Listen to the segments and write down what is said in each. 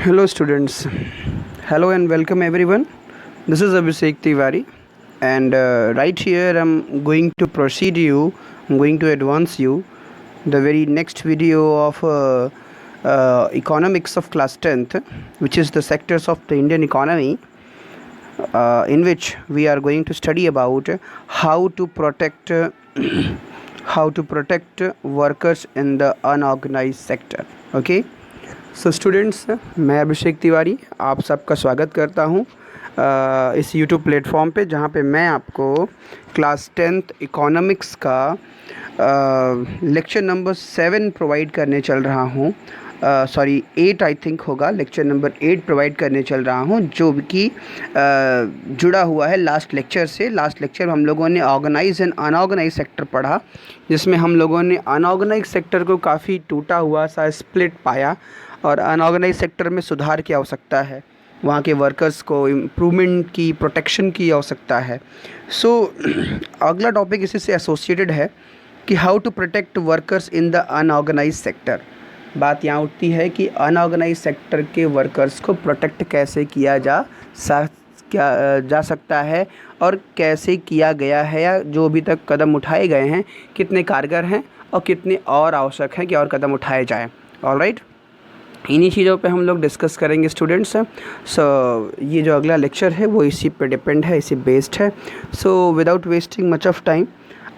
Hello students, hello and welcome everyone. This is Abhishek Tiwari, and right here I'm going to advance you the very next video of economics of class 10th, which is the sectors of the Indian economy, in which we are going to study about how to protect how to protect workers in the unorganized sector. Okay. So students, मैं अभिषेक तिवारी आप सबका स्वागत करता हूं इस YouTube platform पे, जहां पे मैं आपको क्लास 10th इकोनॉमिक्स का लेक्चर नंबर 7 प्रोवाइड करने चल रहा हूं। 8 आई थिंक होगा, लेक्चर नंबर 8 प्रोवाइड करने चल रहा हूं, जो कि जुड़ा हुआ है लास्ट लेक्चर से। लास्ट लेक्चर हम लोगों ने ऑर्गेनाइज एंड अनऑर्गेनाइज सेक्टर पढ़ा, जिसमें हम लोगों ने अनऑर्गेनाइज सेक्टर को काफ़ी टूटा हुआ सा स्प्लिट पाया और अनऑर्गेनाइज सेक्टर में सुधार की आवश्यकता है, वहाँ के वर्कर्स को इम्प्रूवमेंट की, प्रोटेक्शन की आवश्यकता है। अगला टॉपिक इसी से एसोसिएटेड है कि how to protect workers in the unorganised sector. बात यहाँ उठती है कि अनऑर्गेनाइज सेक्टर के वर्कर्स को प्रोटेक्ट कैसे किया जा सकता है और कैसे किया गया है, या जो अभी तक कदम उठाए गए हैं कितने कारगर हैं और कितने और आवश्यक हैं कि और कदम उठाए जाएँ। ऑलराइट, इन्हीं चीज़ों पे हम लोग डिस्कस करेंगे स्टूडेंट्स। ये जो अगला लेक्चर है वो इसी पे डिपेंड है, इसी बेस्ड है। Without wasting much of time,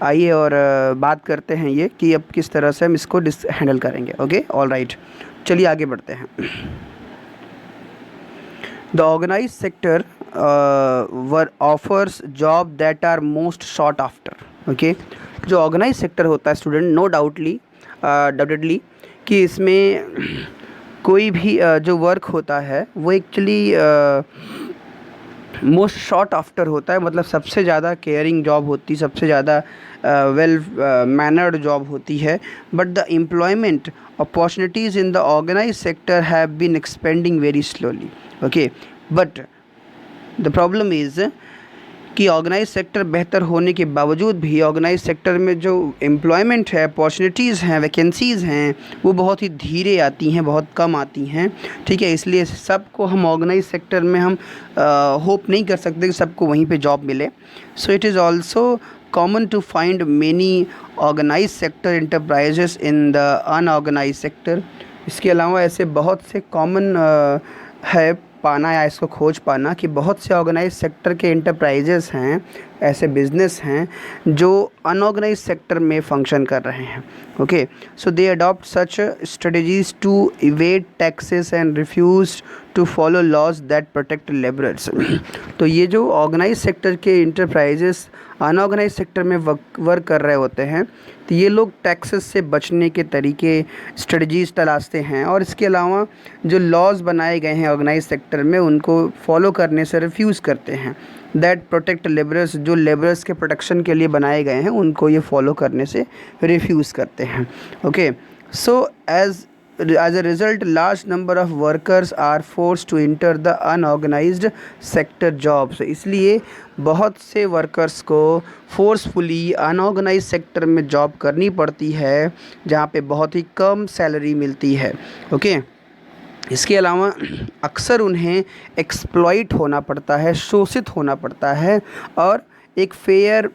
आइए और बात करते हैं ये कि अब किस तरह से हम इसको हैंडल करेंगे। ओके, ऑलराइट, चलिए आगे बढ़ते हैं। The organise sector offers job that are most sought after. Okay, जो ऑर्गेनाइज सेक्टर होता है स्टूडेंट, नो डाउटेडली कि इसमें कोई भी जो वर्क होता है वो एक्चुअली मोस्ट शॉट आफ्टर होता है, मतलब सबसे ज़्यादा केयरिंग जॉब होती, सबसे ज़्यादा वेल मैनर्ड जॉब होती है। But the employment opportunities in the organise sector have been expanding very slowly. Okay, but the problem is कि ऑर्गेनाइज सेक्टर बेहतर होने के बावजूद भी ऑर्गेनाइज सेक्टर में जो एम्प्लॉयमेंट है, अपॉर्चुनिटीज़ हैं, वैकेंसीज़ हैं, वो बहुत ही धीरे आती हैं, बहुत कम आती हैं। ठीक है, इसलिए सबको हम ऑर्गेनाइज सेक्टर में हम होप नहीं कर सकते कि सबको वहीं पे जॉब मिले। So it is also common to find many organise sector enterprises in the unorganised sector. इसके अलावा ऐसे बहुत से कॉमन है पाना या इसको खोज पाना कि बहुत से ऑर्गेनाइज सेक्टर के इंटरप्राइजेस हैं, ऐसे बिजनेस हैं जो अनऑर्गेनाइज सेक्टर में फंक्शन कर रहे हैं। Okay, so they adopt such strategies to evade taxes and refuse to follow laws that protect labourers. तो ये जो ऑर्गेनाइज सेक्टर के इंटरप्राइजेस अनऑर्गेनाइज सेक्टर में वर्क कर रहे होते हैं, तो ये लोग टैक्सेस से बचने के तरीके, स्ट्रेटजीज तलाशते हैं, और इसके अलावा जो लॉज बनाए गए हैं ऑर्गेनाइज सेक्टर में उनको फॉलो करने से रिफ्यूज़ करते हैं। दैट प्रोटेक्ट लेबरर्स, जो लेबरर्स के प्रोटेक्शन के लिए बनाए गए हैं उनको ये फॉलो करने से रिफ्यूज़ करते हैं। Okay, so as a result, large number of workers are forced to enter the unorganized sector jobs। इसलिए बहुत से वर्कर्स को फोर्सफुली अनऑर्गेनाइज सेक्टर में जॉब करनी पड़ती है, जहाँ पे बहुत ही कम सैलरी मिलती है। ओके, इसके अलावा अक्सर उन्हें एक्सप्लॉइट होना पड़ता है, शोषित होना पड़ता है, और एक फेयर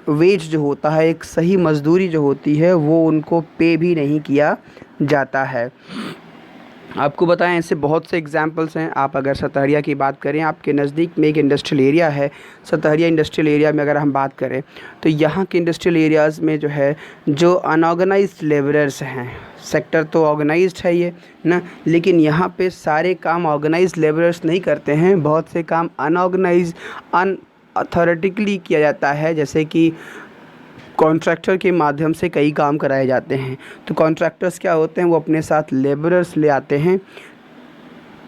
वेज जो होता है, एक सही मजदूरी जो होती है, वो उनको पे भी नहीं किया जाता है। आपको बताएं, ऐसे बहुत से एग्जांपल्स हैं। आप अगर सतहरिया की बात करें, आपके नज़दीक में एक इंडस्ट्रियल एरिया है, सतहरिया इंडस्ट्रियल एरिया में अगर हम बात करें तो यहाँ के इंडस्ट्रियल एरियाज़ में जो है, जो अनऑर्गेनाइज्ड लेबरर्स हैं, सेक्टर तो ऑर्गेनाइज्ड है ये ना, लेकिन यहाँ पे सारे काम ऑर्गेनाइज्ड लेबरर्स नहीं करते हैं, बहुत से काम अनऑर्गेनाइज्ड अथॉरिटिकली किया जाता है, जैसे कि कॉन्ट्रैक्टर के माध्यम से कई काम कराए जाते हैं। तो कॉन्ट्रैक्टर्स क्या होते हैं, वो अपने साथ लेबरर्स ले आते हैं,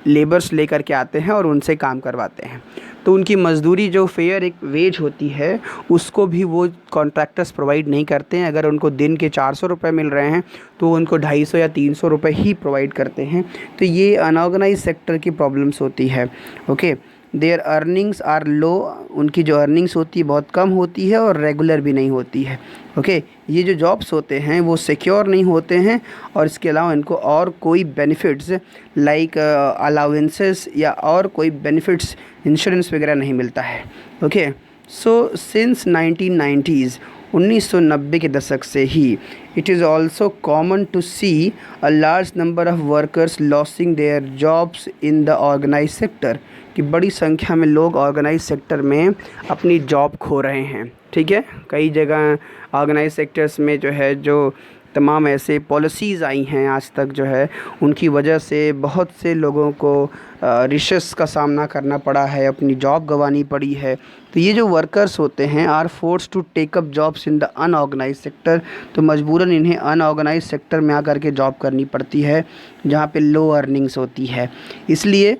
लेबर्स लेकर के आते हैं और उनसे काम करवाते हैं। तो उनकी मजदूरी जो फेयर एक वेज होती है उसको भी वो कॉन्ट्रैक्टर्स प्रोवाइड नहीं करते हैं। अगर उनको दिन के 400 रुपये मिल रहे हैं तो उनको 250 या 300 रुपये ही प्रोवाइड करते हैं। तो ये अनऑर्गेनाइज सेक्टर की प्रॉब्लम्स होती है। ओके, देयर अर्निंग्स आर लो, उनकी जो अर्निंग्स होती है बहुत कम होती है और रेगुलर भी नहीं होती है। ओके, ये जो जॉब्स होते हैं वो सिक्योर नहीं होते हैं और इसके अलावा इनको और कोई बेनिफिट्स लाइक अलाउंसेस या और कोई बेनिफिट्स इंश्योरेंस वगैरह नहीं मिलता है। ओके, सो सिंस 1990s 1990 के दशक से ही it is also common to see a large number of workers losing their jobs in the organise sector, कि बड़ी संख्या में लोग ऑर्गेनाइज सेक्टर में अपनी जॉब खो रहे हैं। ठीक है, कई जगह ऑर्गेनाइज सेक्टर्स में जो है जो तमाम ऐसे पॉलिसीज़ आई हैं आज तक जो है उनकी वजह से बहुत से लोगों को रिशेस का सामना करना पड़ा है, अपनी जॉब गंवानी पड़ी है। तो ये जो वर्कर्स होते हैं are force to take up jobs in the unorganised sector, तो मजबूरन इन्हें अनऑर्गेनाइज सेक्टर में आकर के जॉब करनी पड़ती है जहाँ पे लो अर्निंग्स होती है। इसलिए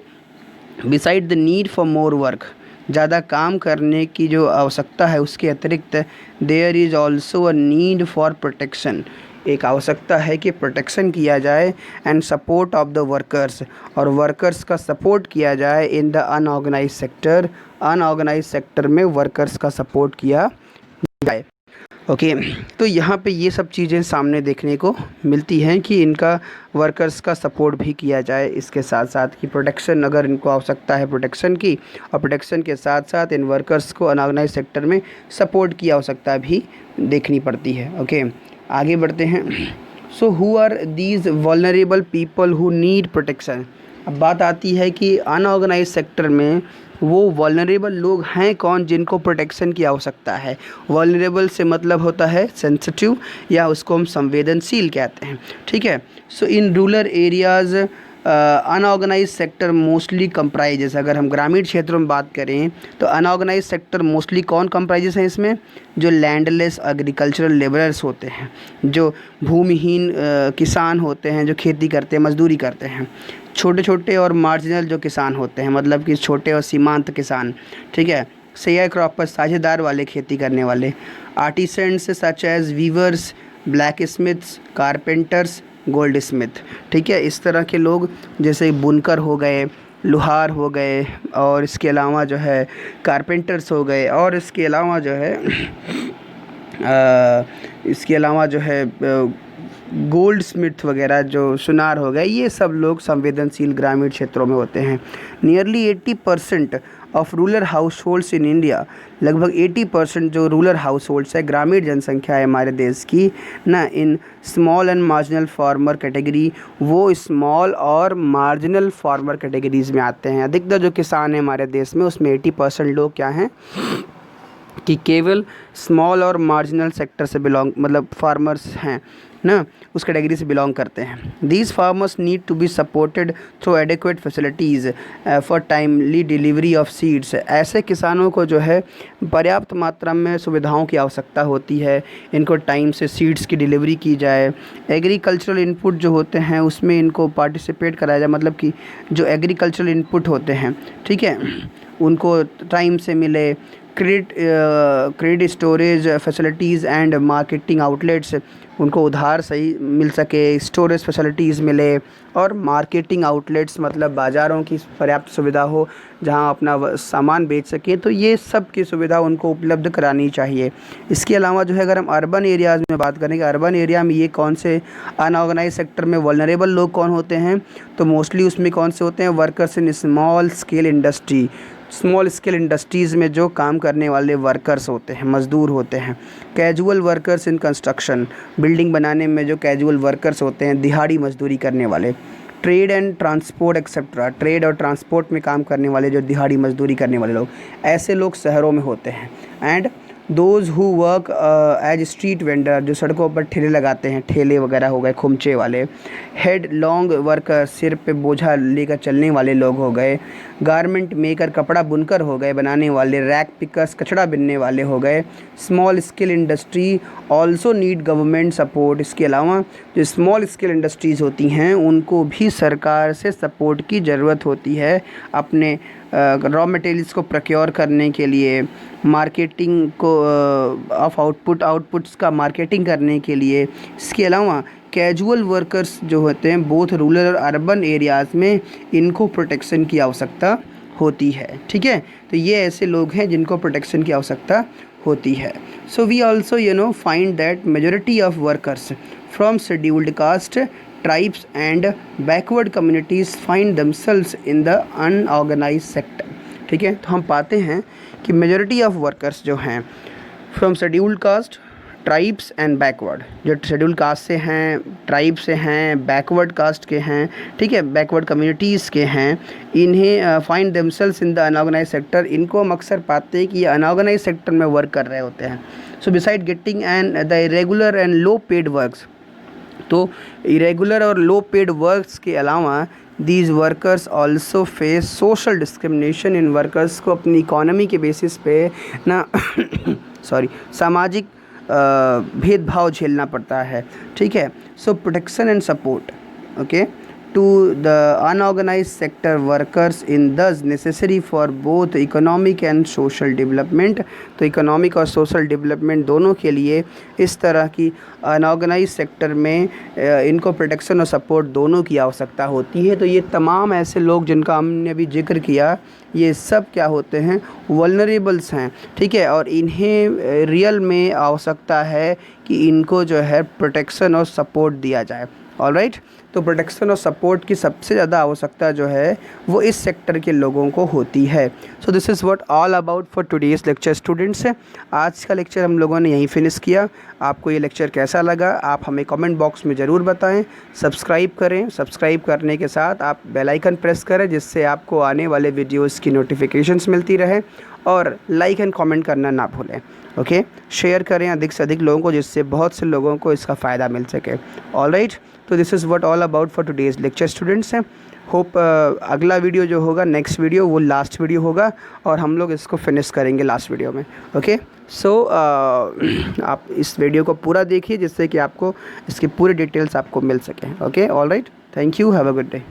beside the need for more work, ज़्यादा काम करने की जो आवश्यकता है उसके अतिरिक्त there is also a need for protection, एक आवश्यकता है कि प्रोटेक्शन किया जाए and support of the workers, और वर्कर्स का सपोर्ट किया जाए in the unorganised sector, unorganise sector में वर्कर्स का सपोर्ट किया जाए। ओके, तो यहाँ पे ये सब चीज़ें सामने देखने को मिलती हैं कि इनका वर्कर्स का सपोर्ट भी किया जाए, इसके साथ साथ कि प्रोटेक्शन अगर इनको आवश्यकता है प्रोटेक्शन की, और प्रोटेक्शन के साथ साथ इन वर्कर्स को अनऑर्गेनाइज सेक्टर में सपोर्ट की आवश्यकता भी देखनी पड़ती है। ओके, आगे बढ़ते हैं। So who are these vulnerable people who need protection, अब बात आती है कि अनऑर्गेनाइज सेक्टर में वो वल्नरेबल लोग हैं कौन जिनको प्रोटेक्शन की आवश्यकता है। वल्नरेबल से मतलब होता है सेंसिटिव, या उसको हम संवेदनशील कहते हैं। ठीक है, so in rural areas unorganize sector mostly comprises, अगर हम ग्रामीण क्षेत्रों में बात करें तो अनऑर्गेनाइज सेक्टर मोस्टली कौन कंप्राइजेस हैं इसमें, जो लैंडलेस एग्रीकल्चरल लेबरर्स होते हैं, जो भूमिहीन किसान होते हैं, जो खेती करते हैं, मजदूरी करते हैं, छोटे छोटे और मार्जिनल जो किसान होते हैं, मतलब कि छोटे और सीमांत किसान। ठीक है, शेयर क्रॉप पर साझेदार वाले खेती करने वाले, artisans such as weavers, blacksmiths, carpenters, goldsmith. ठीक है, इस तरह के लोग जैसे बुनकर हो गए, लुहार हो गए, और इसके अलावा जो है कारपेंटर्स हो गए, और इसके अलावा जो है गोल्ड स्मिथ वगैरह जो सुनार हो गए, ये सब लोग संवेदनशील ग्रामीण क्षेत्रों में होते हैं। Nearly 80% of rural house holds in India, लगभग 80% जो रूरल हाउस होल्ड्स है, ग्रामीण जनसंख्या है हमारे देश की ना, in small and marginal farmer category, वो स्मॉल और मार्जिनल फार्मर कैटेगरीज़ में आते हैं। अधिकतर जो किसान हैं हमारे देश में उसमें 80% लोग क्या हैं कि केवल स्मॉल और मार्जिनल सेक्टर से बिलोंग, मतलब फार्मर्स हैं ना, उस कैटेगरी से बिलोंग करते हैं। These farmers need to be supported through adequate facilities for timely delivery of seeds, ऐसे किसानों को जो है पर्याप्त मात्रा में सुविधाओं की आवश्यकता होती है, इनको टाइम से सीड्स की डिलीवरी की जाए। एग्रीकल्चरल इनपुट जो होते हैं उसमें इनको पार्टिसिपेट कराया जाए, मतलब कि जो एग्रीकल्चरल इनपुट होते हैं, ठीक है, उनको टाइम से मिले। Credit storage facilities and marketing outlets, उनको उधार सही मिल सके, स्टोरेज फैसिलिटीज़ मिले, और मार्केटिंग आउटलेट्स मतलब बाज़ारों की पर्याप्त सुविधा हो जहां अपना सामान बेच सकें, तो ये सब की सुविधा उनको उपलब्ध करानी चाहिए। इसके अलावा जो है अगर हम अर्बन एरियाज़ में बात करें कि अर्बन एरिया में ये कौन से अनऑर्गेनाइज सेक्टर में वल्नरेबल लोग कौन होते हैं, तो मोस्टली उसमें कौन से होते हैं, workers in small scale industry, small scale industries में जो काम करने वाले वर्कर्स होते हैं, मज़दूर होते हैं। Casual workers in construction, building बनाने में जो कैजुअल वर्कर्स होते हैं, दिहाड़ी मजदूरी करने वाले। Trade and transport etcetera, trade और ट्रांसपोर्ट में काम करने वाले जो दिहाड़ी मजदूरी करने वाले लोग, ऐसे लोग शहरों में होते हैं। And those who work as street vendor, जो सड़कों पर ठेले लगाते हैं, ठेले वगैरह हो गए, खुमचे वाले। हेड लॉन्ग वर्कर, सिर पे बोझा लेकर चलने वाले लोग हो गए। गारमेंट मेकर, कपड़ा बुनकर हो गए, बनाने वाले। रैक पिकर्स, कचड़ा बिनने वाले हो गए। Small scale industry also need government support, इसके अलावा जो स्मॉल स्केल इंडस्ट्रीज़ होती हैं उनको भी सरकार से सपोर्ट की ज़रूरत होती है, अपने रॉ मटेरियल्स को प्रोक्योर करने के लिए, मार्केटिंग को ऑफ आउटपुट्स का मार्केटिंग करने के लिए। इसके अलावा कैजुअल वर्कर्स जो होते हैं बोथ रूरल और अर्बन एरियाज़ में, इनको प्रोटेक्शन की आवश्यकता होती है, ठीक है। तो ये ऐसे लोग हैं जिनको प्रोटेक्शन की आवश्यकता होती है। So we also find that majority of workers from scheduled caste, tribes and backward communities find themselves in the unorganised sector, ठीक है। तो हम पाते हैं कि मेजोरिटी ऑफ वर्कर्स जो हैं from scheduled caste, tribes and backward, जो शेड्यूल कास्ट से हैं, ट्राइब से हैं, बैकवर्ड कास्ट के हैं, ठीक है, बैकवर्ड कम्युनिटीज़ के हैं, इन्हें find themselves in the unorganised sector, इनको हम अक्सर पाते हैं कि ये अनऑर्गेनाइज सेक्टर में वर्क कर रहे होते हैं। So beside getting and the irregular and low paid works, तो इरेगुलर और लो पेड वर्क्स के अलावा these workers also face social discrimination, इन वर्कर्स को अपनी इकोनॉमी के बेसिस पे ना सामाजिक भेदभाव झेलना पड़ता है, ठीक है। So protection and support, okay, to the unorganised sector workers in thus necessary for both economic and social development. तो इकोनॉमिक और सोशल डेवलपमेंट दोनों के लिए इस तरह की अनऑर्गेनाइज सेक्टर में इनको प्रोटेक्शन और सपोर्ट दोनों की आवश्यकता होती है। तो ये तमाम ऐसे लोग जिनका हमने अभी जिक्र किया, ये सब क्या होते हैं, वल्नरेबल्स हैं, ठीक है, और इन्हें रियल में आवश्यकता है कि इनको जो है प्रोटेक्शन और सपोर्ट दिया जाए। ऑलराइट, तो प्रोटेक्शन और सपोर्ट की सबसे ज़्यादा आवश्यकता जो है वो इस सेक्टर के लोगों को होती है। So this is what all about for today's lecture students. आज का लेक्चर हम लोगों ने यहीं फिनिश किया। आपको ये लेक्चर कैसा लगा आप हमें कमेंट बॉक्स में ज़रूर बताएं। सब्सक्राइब करें, सब्सक्राइब करने के साथ आप बेल आइकन प्रेस करें जिससे आपको आने वाले वीडियोज़ की नोटिफिकेशंस मिलती रहे, और लाइक एंड कमेंट करना ना भूलें। ओके, शेयर करें अधिक से अधिक लोगों को जिससे बहुत से लोगों को इसका फ़ायदा मिल सके। ऑलराइट, तो this is what all about for today's lecture students हैं। होप अगला वीडियो जो होगा, नेक्स्ट वीडियो, वो लास्ट वीडियो होगा और हम लोग इसको फिनिश करेंगे लास्ट वीडियो में। ओके, सो आप इस वीडियो को पूरा देखिए जिससे कि आपको इसकी पूरी डिटेल्स आपको मिल सकें। Okay, alright, thank you, have a good day.